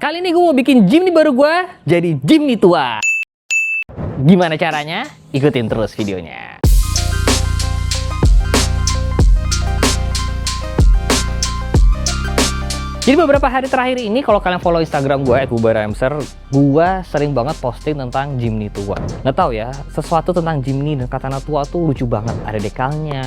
Kali ini gue mau bikin Jimny baru gue jadi Jimny tua. Gimana caranya? Ikutin terus videonya. Jadi beberapa hari terakhir ini kalau kalian follow Instagram gue @bubaramser, gue sering banget posting tentang Jimny tua. Nggak tahu ya, sesuatu tentang Jimny dan Katana tua tuh lucu banget. Ada dekalnya,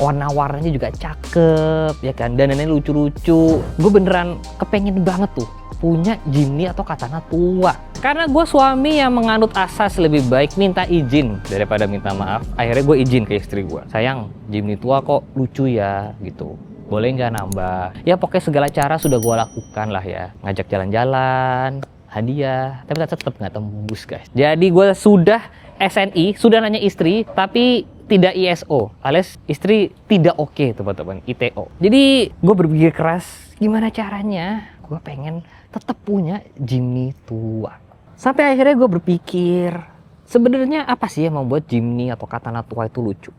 warna-warnanya juga cakep, ya kan? Dandannya lucu-lucu. Gue beneran kepengen banget tuh punya Jimny atau Katana tua. Karena gue suami yang menganut asas lebih baik minta izin daripada minta maaf. Akhirnya gue izin ke istri gue. Sayang, Jimny tua kok lucu ya, gitu. Boleh nggak nambah? Ya pokoknya segala cara sudah gue lakukan lah ya. Ngajak jalan-jalan, hadiah, tapi tetap nggak tembus guys. Jadi gue sudah SNI, sudah nanya istri, tapi tidak ISO, alias istri tidak oke teman-teman, ITO. Jadi gue berpikir keras, gimana caranya gue pengen tetap punya Jimny tua. Sampai akhirnya gue berpikir, sebenarnya apa sih yang membuat Jimny atau Katana tua itu lucu?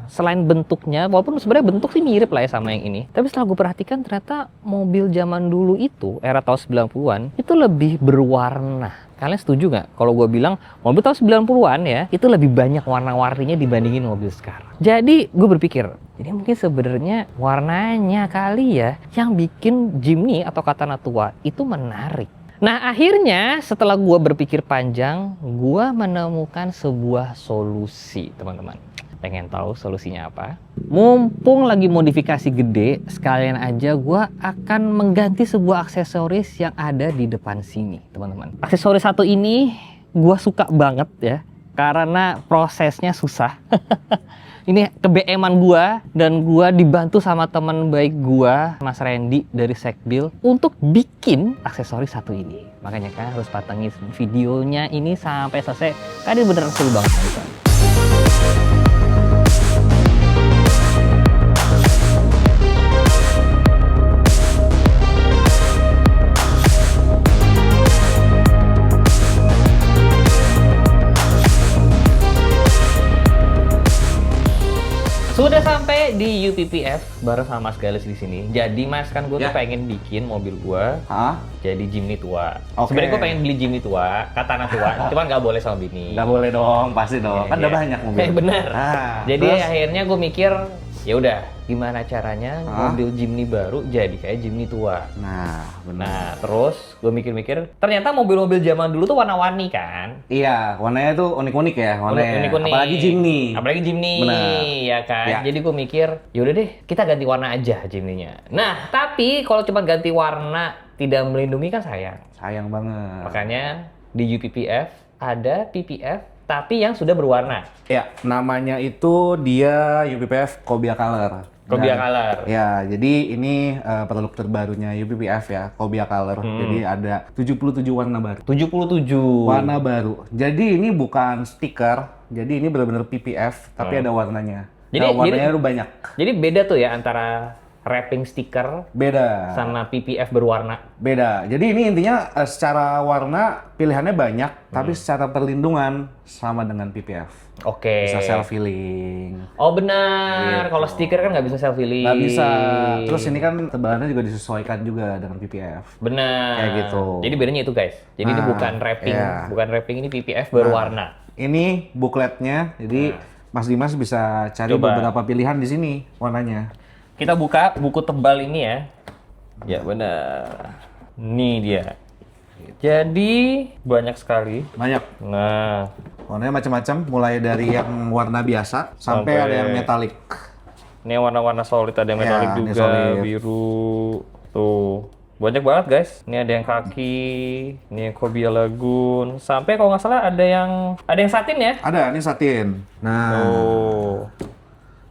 Selain bentuknya, walaupun sebenarnya bentuk sih mirip lah ya sama yang ini. Tapi setelah gue perhatikan ternyata mobil zaman dulu itu, era tahun 90-an, itu lebih berwarna. Kalian setuju nggak? Kalau gue bilang mobil tahun 90-an ya, itu lebih banyak warna-warninya dibandingin mobil sekarang. Jadi gue berpikir, ini mungkin sebenarnya warnanya kali ya, yang bikin Jimny atau Katana tua itu menarik. Nah akhirnya setelah gue berpikir panjang, gue menemukan sebuah solusi teman-teman. Pengen tahu solusinya apa? Mumpung lagi modifikasi gede, sekalian aja gue akan mengganti sebuah aksesoris yang ada di depan sini teman-teman. Aksesoris satu ini gue suka banget ya, karena prosesnya susah. Ini ke-BM-an gue, dan gue dibantu sama teman baik gue, Mas Randy dari Sekbil, untuk bikin aksesoris satu ini. Makanya kan harus patengin videonya ini sampai selesai, karena ini beneran seru banget. Sudah sampai di UPPF bareng sama Mas Galis di sini. Jadi Mas, kan gue tuh pengen bikin mobil gue jadi Jimny tua. Sebenarnya gue pengen beli Jimny tua, Katana tua, cuman nggak boleh sama bini. Nggak boleh dong, pasti dong. Kan udah banyak mobil. Bener. Jadi terus akhirnya gue mikir, ya udah, gimana caranya mobil Jimny baru jadi kayak Jimny tua. Nah, benar. Nah, terus gue mikir-mikir, ternyata mobil-mobil zaman dulu tuh warna-warni kan? Iya, warnanya tuh unik-unik ya, warnanya. Unik-unik. Apalagi Jimny. Benar. Ya kan? Ya. Jadi gue mikir, yaudah deh, kita ganti warna aja Jimny-nya. Nah, tapi kalau cuma ganti warna tidak melindungi kan sayang. Sayang banget. Makanya di UPPF ada PPF tapi yang sudah berwarna. Ya, namanya itu dia UPPF Cobia Color. Cobia Color. Ya, jadi ini produk terbarunya UPPF ya, Cobia Color. Jadi ada 77 warna baru. 77 warna baru. Jadi ini bukan stiker, jadi ini benar-benar PPF tapi ada warnanya. Jadi warnanya tuh banyak. Jadi beda tuh ya antara wrapping stiker beda sama PPF berwarna. Beda. Jadi ini intinya secara warna pilihannya banyak, tapi secara perlindungan sama dengan PPF. Oke. Bisa self healing. Oh benar. Gitu. Kalau stiker kan nggak bisa self healing. Nggak bisa. Terus ini kan tebalannya juga disesuaikan juga dengan PPF. Benar. Kayak gitu. Jadi bedanya itu guys. Jadi ini bukan wrapping, bukan wrapping, ini PPF berwarna. Ini bukletnya. Jadi Mas Dimas bisa cari beberapa pilihan di sini warnanya. Kita buka buku tebal ini ya. Ya benar. Nih dia. Jadi banyak sekali. Banyak. Nah, warnanya macam-macam, mulai dari yang warna biasa sampai ada yang metalik. Ini warna-warna solid, ada yang metalik juga, biru. Tuh. Banyak banget guys. Ini ada yang kaki, ini yang Cobia Lagoon. Sampai kalau nggak salah ada yang satin ya? Ada, ini satin. Nah. Oh.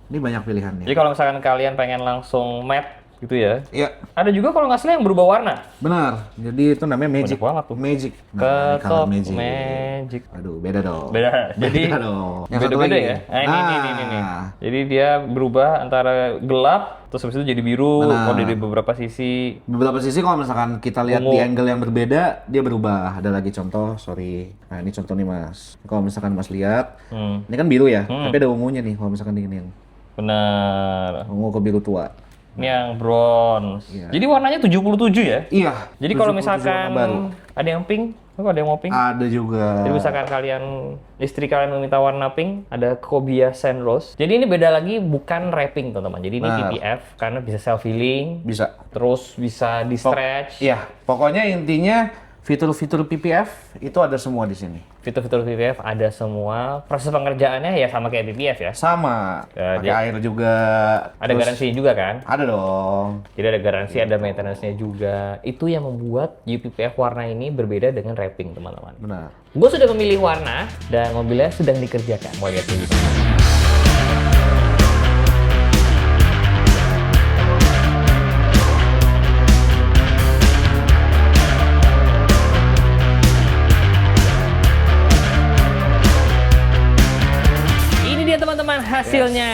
Ini banyak pilihannya. Jadi kalau misalkan kalian pengen langsung matte gitu ya? Iya. Ada juga kalau nggak salah yang berubah warna. Benar. Jadi itu namanya magic. Banyak banget tuh. Magic. Nah, color magic. Magic. Aduh, beda dong. Beda. Jadi beda dong. Yang beda-beda ya. Nah, ini. Jadi dia berubah antara gelap terus habis itu jadi biru. Oh, dari beberapa sisi. Beberapa sisi kalau misalkan kita lihat di angle yang berbeda, dia berubah. Ada lagi contoh, sorry. Nah, ini contoh nih Mas. Kalau misalkan Mas lihat, ini kan biru ya, tapi ada ungunya nih kalau misalkan diginiin. Benar. Ungu ke biru tua. Ini yang bronze. Iya. Jadi warnanya 77 ya? Iya. Jadi kalau 77 misalkan warna baru. ada yang pink, ada yang mau pink? Ada juga. Jadi misalkan istri kalian meminta warna pink, ada Cobia Sand Rose. Jadi ini beda lagi, bukan wrapping teman-teman. Jadi ini Benar. PPF karena bisa self healing, Bisa. terus bisa di stretch. Iya, pokoknya intinya fitur-fitur PPF itu ada semua di sini. Fitur-fitur PPF ada semua. Proses pengerjaannya ya sama kayak PPF ya. Sama, Ya, pakai air juga. Ada garansinya juga kan? Ada dong. Jadi ada garansi, ada maintenance-nya juga. Itu yang membuat UPPF warna ini berbeda dengan wrapping teman-teman. Benar. Gue sudah memilih warna dan mobilnya sedang dikerjakan. Mau lihat dulu. Ini dia teman-teman hasilnya.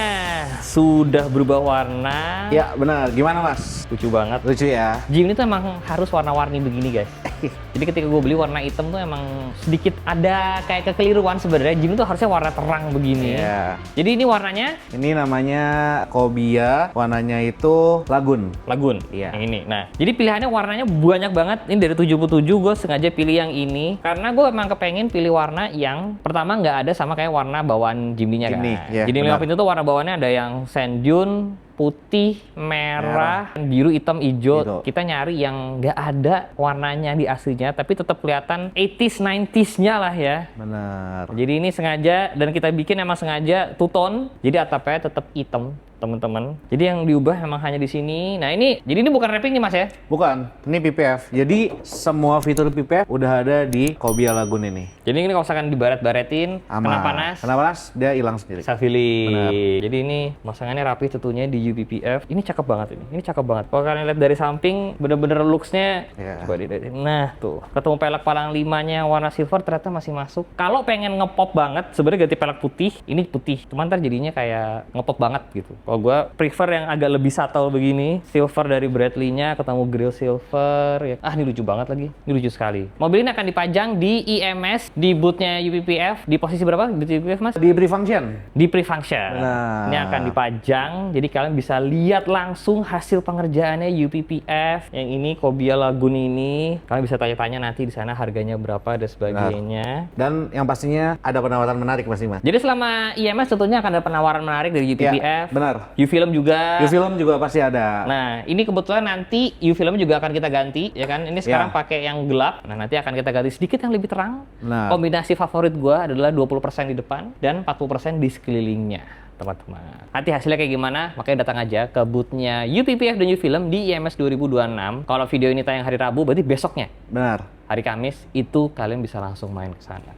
Sudah berubah warna. Ya benar. Gimana Mas? Lucu banget. Lucu ya? Jim ini tuh emang harus warna-warni begini guys. Jadi ketika gue beli warna hitam tuh emang sedikit ada kayak kekeliruan sebenarnya. Jim itu harusnya warna terang begini. Iya. Jadi ini warnanya Ini namanya Cobia, warnanya itu Lagun. Lagun. Iya. Yang ini. Nah, jadi pilihannya warnanya banyak banget. Ini dari 77 gue sengaja pilih yang ini karena gue emang kepengen pilih warna yang pertama nggak ada sama kayak warna bawaan Jimny-nya kan. Jimny, iya, Jadi benar. 5 pintu tuh warna bawaannya ada yang sand dune, putih, merah, biru, hitam, hijau. Gitu. Kita nyari yang nggak ada warnanya di aslinya, tapi tetap kelihatan 80s, 90s-nya lah ya. Benar. Jadi ini sengaja, dan kita bikin emang sengaja two tone, jadi atapnya tetap hitam, teman-teman. Jadi yang diubah emang hanya di sini. Nah ini, jadi ini bukan wrapping nih mas ya? Bukan, ini PPF. Jadi semua fitur PPF udah ada di Cobia Lagun ini. Jadi ini kalau misalkan dibaret-baretin, Aman. kena panas, Kena panas, dia hilang sendiri. self-healing. Jadi ini masangannya rapi tentunya di UPPF. Ini cakep banget ini. Ini cakep banget. Kalau kalian lihat dari samping, bener-bener looks-nya. Iya. Coba dilihat. Nah, tuh. Ketemu pelek palang 5-nya warna silver ternyata masih masuk. Kalau pengen ngepop banget, sebenarnya ganti pelek putih. Ini putih. Cuman ntar jadinya kayak ngepop banget gitu. Kalau gue prefer yang agak lebih subtle begini. Silver dari Bradley-nya ketemu grill silver. Ya. Ah, ini lucu banget lagi. Ini lucu sekali. Mobil ini akan dipajang di IMS, di bootnya UPPF. Di posisi berapa di UPPF, Mas? Di pre-function. Di pre-function. Nah. Ini akan dipajang, jadi kalian bisa lihat langsung hasil pengerjaannya UPPF. Yang ini Cobia Lagun ini, kalian bisa tanya-tanya nanti di sana harganya berapa dan sebagainya. Dan yang pastinya ada penawaran menarik pasti Mas. Jadi selama IMS tentunya akan ada penawaran menarik dari UPPF. Ya, benar. U-Film juga. U-Film juga pasti ada. Nah, ini kebetulan nanti U-Film juga akan kita ganti, ya kan? Ini sekarang Ya. pakai yang gelap. Nah, nanti akan kita ganti sedikit yang lebih terang. Nah. Kombinasi favorit gua adalah 20% di depan dan 40% di sekelilingnya, teman-teman. Nanti hasilnya kayak gimana? Makanya datang aja ke booth-nya UPPF dan U-Film di IMS 2026. Kalau video ini tayang hari Rabu, berarti besoknya, Benar. hari Kamis, itu kalian bisa langsung main ke sana.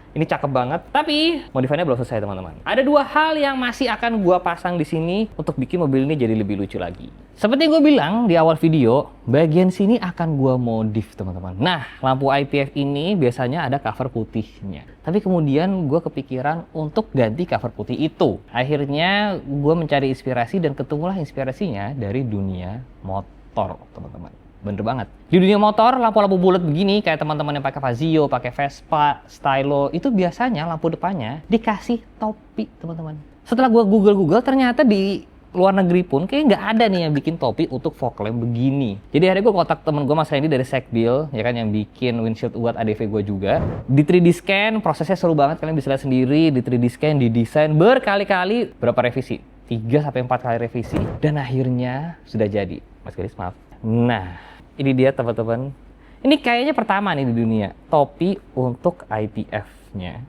Ini cakep banget, tapi modifannya belum selesai teman-teman. Ada dua hal yang masih akan gua pasang di sini untuk bikin mobil ini jadi lebih lucu lagi. Seperti gue bilang di awal video, bagian sini akan gua modif teman-teman. Nah, lampu IPF ini biasanya ada cover putihnya. Tapi kemudian gua kepikiran untuk ganti cover putih itu. Akhirnya gua mencari inspirasi dan ketemulah inspirasinya dari dunia motor teman-teman. Bener banget. Di dunia motor, lampu-lampu bulat begini, kayak teman-teman yang pakai Fazio, pakai Vespa, Stylo, itu biasanya lampu depannya dikasih topi, teman-teman. Setelah gua Google, ternyata di luar negeri pun kayak nggak ada nih yang bikin topi untuk fog lamp begini. Jadi akhirnya gue kontak temen gue Mas Randy dari Sekbil, ya kan, yang bikin windshield buat ADV gue juga. Di 3D scan, prosesnya seru banget, kalian bisa lihat sendiri. Di 3D scan, didesain berkali-kali, berapa revisi? 3-4 kali revisi. Dan akhirnya sudah jadi. Mas Garis, maaf. Nah, ini dia teman-teman. Ini kayaknya pertama nih di dunia, topi untuk IPF-nya.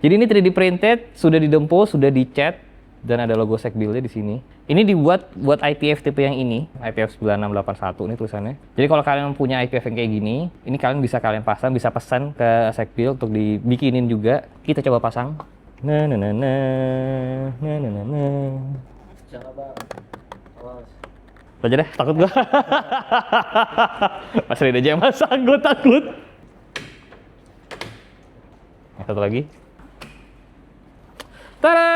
Jadi ini 3D printed, sudah didempo, sudah dicat, dan ada logo Sekbilnya di sini. Ini dibuat buat IPF tipe yang ini, IPF 9681 ini tulisannya. Jadi kalau kalian punya IPF yang kayak gini, ini kalian bisa pasang, bisa pesan ke Sekbil untuk dibikinin juga. Kita coba pasang. Nah. Jangan bang, awas. Aja deh, takut gua. Mas Rida aja yang masang, gua takut. Satu lagi. Tada!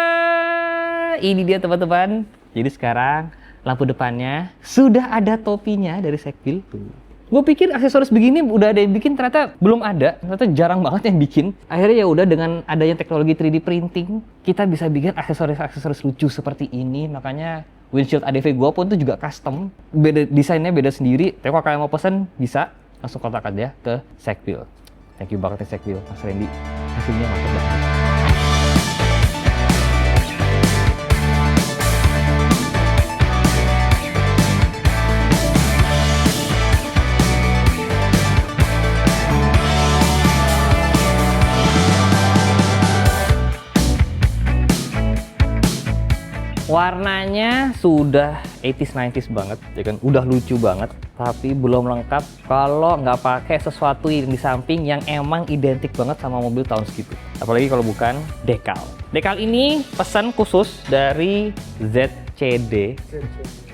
Ini dia teman-teman. Jadi sekarang lampu depannya sudah ada topinya dari Sekbil. Gue pikir aksesoris begini udah ada yang bikin, ternyata belum ada. Ternyata jarang banget yang bikin. Akhirnya ya udah, dengan adanya teknologi 3D printing, kita bisa bikin aksesoris-aksesoris lucu seperti ini. Makanya Windshield ADV gua pun tuh juga custom, beda desainnya, beda sendiri. Tapi kalau kalian mau pesen bisa langsung kontak aja ke Sekbil. Thank you banget nih Sekbil, Mas Randy. Hasilnya mantap banget. Warnanya sudah 80s 90s banget, ya kan? Udah lucu banget, tapi belum lengkap kalau nggak pakai sesuatu yang di samping yang emang identik banget sama mobil tahun segitu. Apalagi kalau bukan dekal. Dekal ini pesan khusus dari ZCD.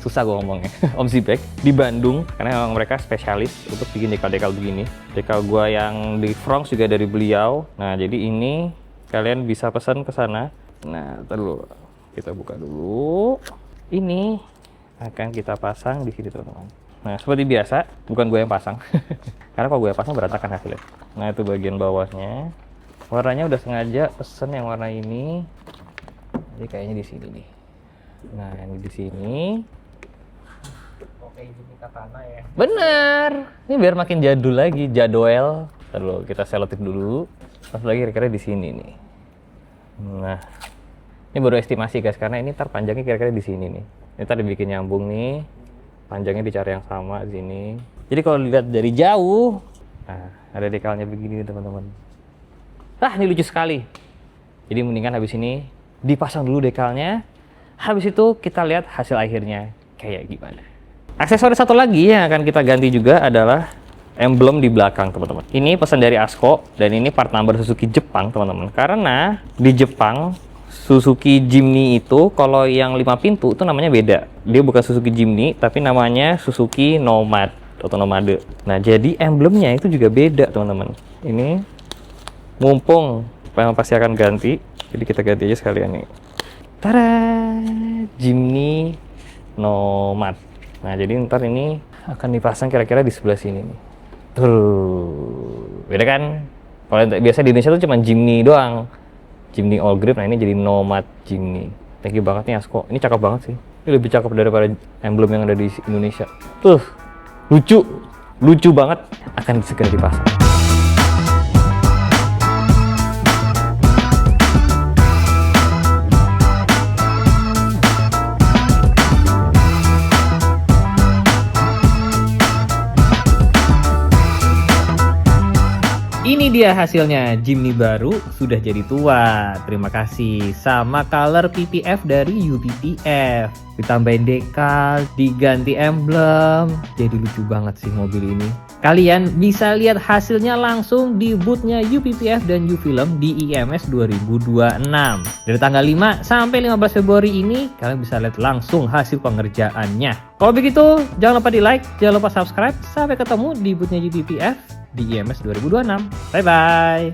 Susah gue ngomongnya. Om Zibek di Bandung, karena memang mereka spesialis untuk bikin dekal-dekal begini. Dekal gua yang di Bronx juga dari beliau. Nah, jadi ini kalian bisa pesan ke sana. Nah, terus kita buka dulu. Ini akan kita pasang di sini, teman-teman. Nah, seperti biasa, bukan gue yang pasang. Karena kalau gue yang pasang berantakan hasilnya. Nah, itu bagian bawahnya. Warnanya udah sengaja pesen yang warna ini. Jadi kayaknya di sini nih. Nah, ini di sini. Oke, ini katana ya. Bener. Ini biar makin jadul lagi, jadwal. Lalu kita selotip dulu. Pas lagi kira-kira di sini nih. Nah, ini baru estimasi guys, karena ini ntar panjangnya kira-kira di sini nih. Ini tadi bikin nyambung nih, panjangnya dicari yang sama di sini. Jadi kalau dilihat dari jauh, nah ada dekalnya begini teman-teman. Ah, ini lucu sekali. Jadi mendingan habis ini dipasang dulu dekalnya. Habis itu kita lihat hasil akhirnya kayak gimana. Aksesoris satu lagi yang akan kita ganti juga adalah emblem di belakang teman-teman. Ini pesan dari Asko dan ini part number Suzuki Jepang teman-teman. Karena di Jepang Suzuki Jimny itu kalau yang 5 pintu itu namanya beda. Dia bukan Suzuki Jimny tapi namanya Suzuki Nomad atau Nomade. Nah, jadi emblemnya itu juga beda, teman-teman. Ini mumpung memang pasti akan ganti, jadi kita ganti aja sekalian nih. Tada! Jimny Nomad. Nah, jadi ntar ini akan dipasang kira-kira di sebelah sini nih. Tuh. Beda kan? Kalau biasa di Indonesia tuh cuma Jimny doang. Jimny All Grip, nah ini jadi Nomad Jimny. Thank you banget nih Asko. Ini cakep banget sih. Ini lebih cakep daripada emblem yang ada di Indonesia. Tuh, lucu banget. Akan segera dipasang. Ini dia hasilnya, Jimny baru sudah jadi tua. Terima kasih. Sama color PPF dari UPPF. Ditambahin dekal, diganti emblem. Jadi lucu banget sih mobil ini. Kalian bisa lihat hasilnya langsung di boothnya UPPF dan Ufilm di IMS 2026. Dari tanggal 5 sampai 15 Februari ini, kalian bisa lihat langsung hasil pengerjaannya. Kalau begitu, jangan lupa di like, jangan lupa subscribe. Sampai ketemu di boothnya UPPF di IMS 2026. Bye-bye.